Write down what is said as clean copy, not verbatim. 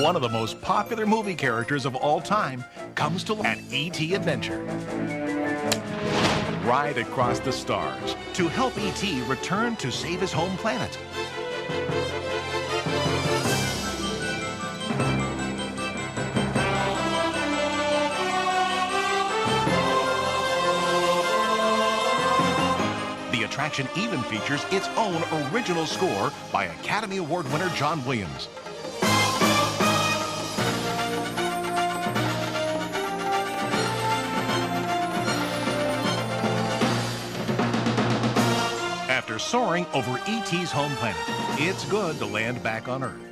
One of the most popular movie characters of all time comes to life at E.T. Adventure. Ride across the stars to help E.T. return to save his home planet. The attraction even features its own original score by Academy Award winner John Williams. After soaring over E.T.'s home planet, it's good to land back on Earth.